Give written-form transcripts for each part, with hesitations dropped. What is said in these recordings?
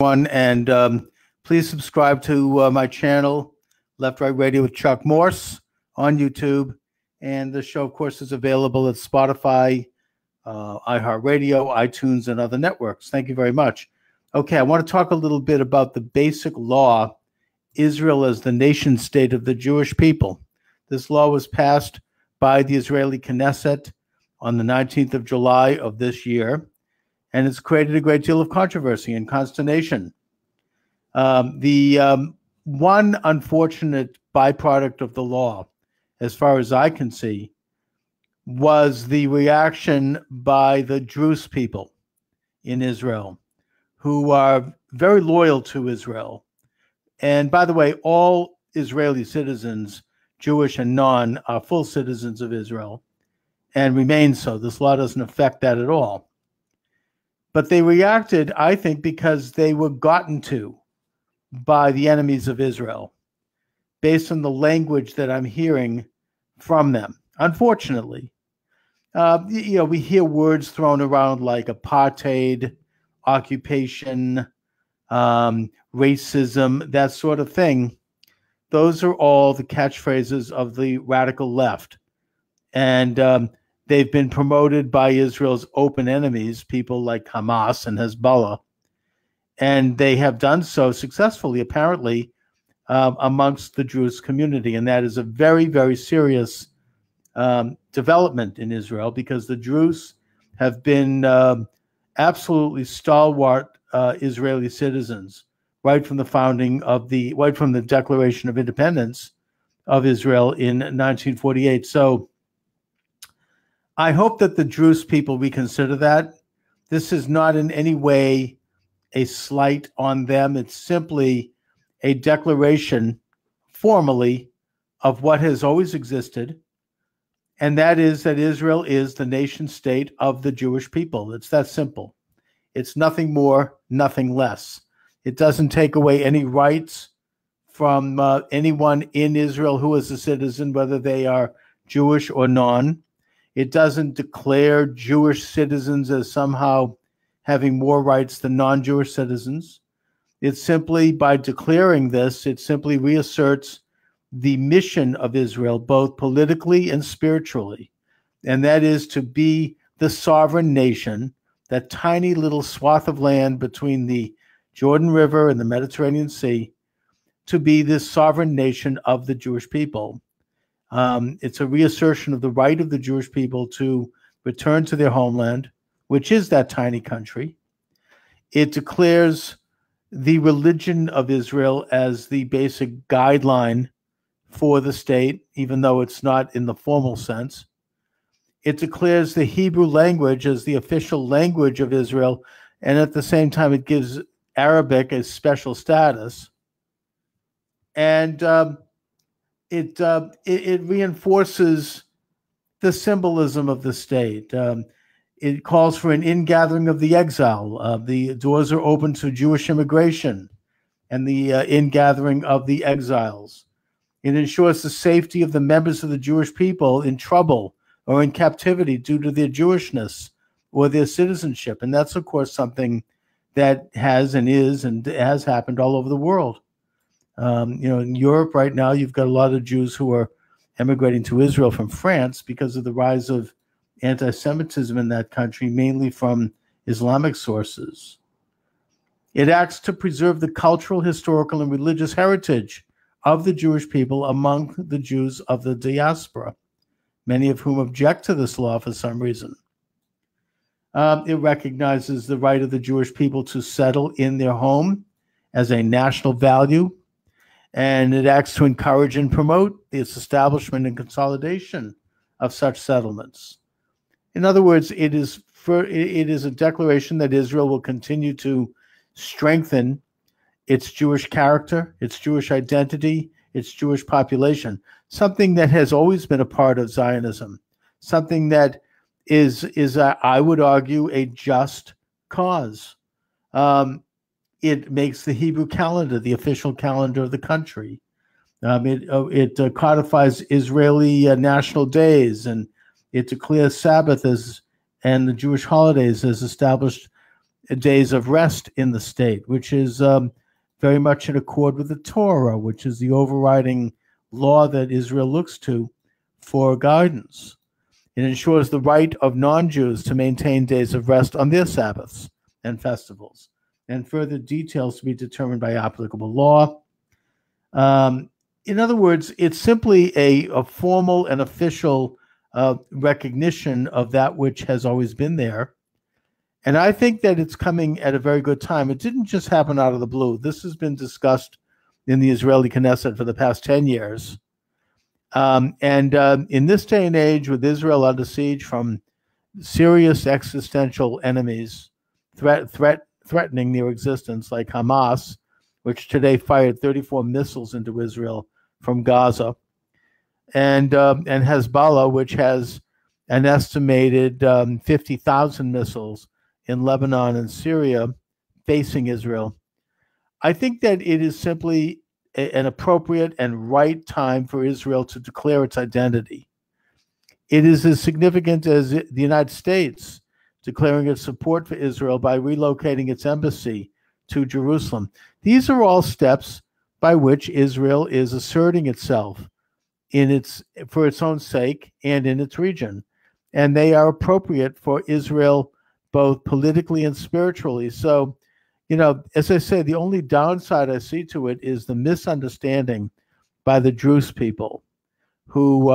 And please subscribe to my channel, Left Right Radio with Chuck Morse on YouTube. And the show, of course, is available at Spotify, iHeartRadio, iTunes, and other networks. Thank you very much. Okay, I want to talk a little bit about the basic law, Israel as the nation state of the Jewish people. This law was passed by the Israeli Knesset on the 19th of July of this year, and it's created a great deal of controversy and consternation. The one unfortunate byproduct of the law, as far as I can see, was the reaction by the Druze people in Israel, who are very loyal to Israel. And by the way, all Israeli citizens, Jewish and non, are full citizens of Israel and remain so. This law doesn't affect that at all. But they reacted, I think, because they were gotten to by the enemies of Israel, based on the language that I'm hearing from them. Unfortunately, we hear words thrown around like apartheid, occupation, racism, that sort of thing. Those are all the catchphrases of the radical left. And they've been promoted by Israel's open enemies, people like Hamas and Hezbollah. And they have done so successfully, apparently, amongst the Druze community. And that is a very, very serious development in Israel, because the Druze have been absolutely stalwart Israeli citizens right from the Declaration of Independence of Israel in 1948. So I hope that the Druze people reconsider that. This is not in any way a slight on them. It's simply a declaration formally of what has always existed, and that is that Israel is the nation state of the Jewish people. It's that simple. It's nothing more, nothing less. It doesn't take away any rights from anyone in Israel who is a citizen, whether they are Jewish or non. It doesn't declare Jewish citizens as somehow having more rights than non-Jewish citizens. It's simply, by declaring this, it simply reasserts the mission of Israel, both politically and spiritually, and that is to be the sovereign nation, that tiny little swath of land between the Jordan River and the Mediterranean Sea, to be this sovereign nation of the Jewish people. It's a reassertion of the right of the Jewish people to return to their homeland, which is that tiny country. It declares the religion of Israel as the basic guideline for the state, even though it's not in the formal sense. It declares the Hebrew language as the official language of Israel, and at the same time it gives Arabic a special status. And it reinforces the symbolism of the state. It calls for an ingathering of the exile. The doors are open to Jewish immigration and the ingathering of the exiles. It ensures the safety of the members of the Jewish people in trouble or in captivity due to their Jewishness or their citizenship. And that's, of course, something that has and has happened all over the world. In Europe right now, you've got a lot of Jews who are emigrating to Israel from France because of the rise of anti-Semitism in that country, mainly from Islamic sources. It acts to preserve the cultural, historical, and religious heritage of the Jewish people among the Jews of the diaspora, many of whom object to this law for some reason. It recognizes the right of the Jewish people to settle in their home as a national value, and it acts to encourage and promote its establishment and consolidation of such settlements. In other words, it is a declaration that Israel will continue to strengthen its Jewish character, its Jewish identity, its Jewish population, something that has always been a part of Zionism, something that is I would argue, a just cause. It makes the Hebrew calendar the official calendar of the country. It codifies Israeli national days, and it declares Sabbath and the Jewish holidays as established days of rest in the state, which is very much in accord with the Torah, which is the overriding law that Israel looks to for guidance. It ensures the right of non-Jews to maintain days of rest on their Sabbaths and festivals, and further details to be determined by applicable law. In other words, it's simply a formal and official recognition of that which has always been there. And I think that it's coming at a very good time. It didn't just happen out of the blue. This has been discussed in the Israeli Knesset for the past 10 years. In this day and age, with Israel under siege from serious existential enemies threatening their existence, like Hamas, which today fired 34 missiles into Israel from Gaza, and Hezbollah, which has an estimated 50,000 missiles in Lebanon and Syria facing Israel. I think that it is simply an appropriate and right time for Israel to declare its identity. It is as significant as the United States declaring its support for Israel by relocating its embassy to Jerusalem. These are all steps by which Israel is asserting itself for its own sake and in its region. And they are appropriate for Israel both politically and spiritually. So, as I say, the only downside I see to it is the misunderstanding by the Druze people, who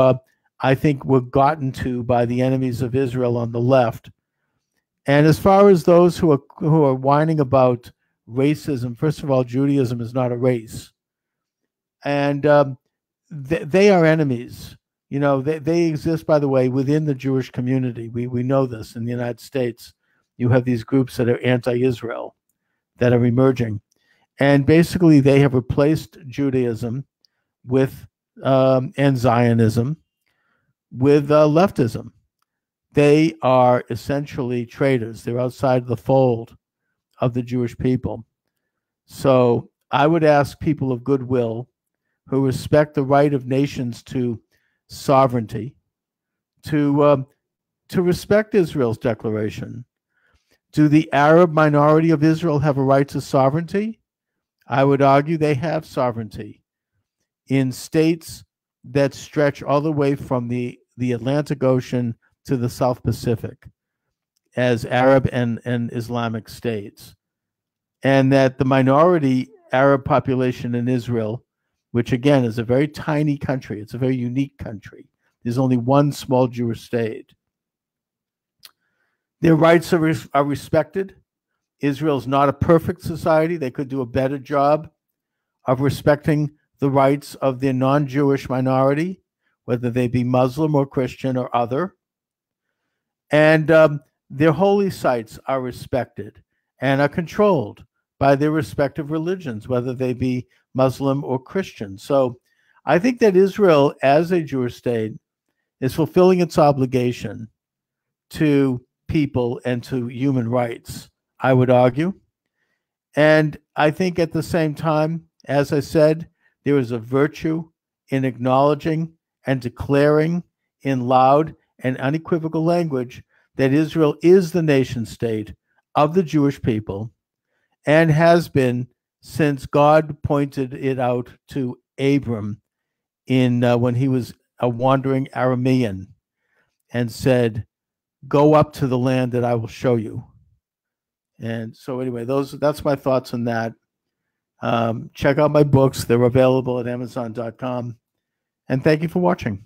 I think were gotten to by the enemies of Israel on the left. And as far as those who are whining about racism, first of all, Judaism is not a race, and they are enemies. They exist, by the way, within the Jewish community. We know this in the United States. You have these groups that are anti-Israel that are emerging. And basically, they have replaced Judaism with and Zionism with leftism. They are essentially traitors. They're outside the fold of the Jewish people. So I would ask people of goodwill who respect the right of nations to sovereignty to respect Israel's declaration. Do the Arab minority of Israel have a right to sovereignty? I would argue they have sovereignty in states that stretch all the way from the Atlantic Ocean to the South Pacific as Arab and Islamic states. And that the minority Arab population in Israel, which again is a very tiny country, it's a very unique country. There's only one small Jewish state. Their rights are respected. Israel's not a perfect society. They could do a better job of respecting the rights of their non-Jewish minority, whether they be Muslim or Christian or other. And their holy sites are respected and are controlled by their respective religions, whether they be Muslim or Christian. So I think that Israel, as a Jewish state, is fulfilling its obligation to people and to human rights, I would argue. And I think at the same time, as I said, there is a virtue in acknowledging and declaring in loud and unequivocal language that Israel is the nation state of the Jewish people and has been since God pointed it out to Abram when he was a wandering Aramean and said, "Go up to the land that I will show you." And so anyway, that's my thoughts on that. Check out my books. They're available at Amazon.com. And thank you for watching.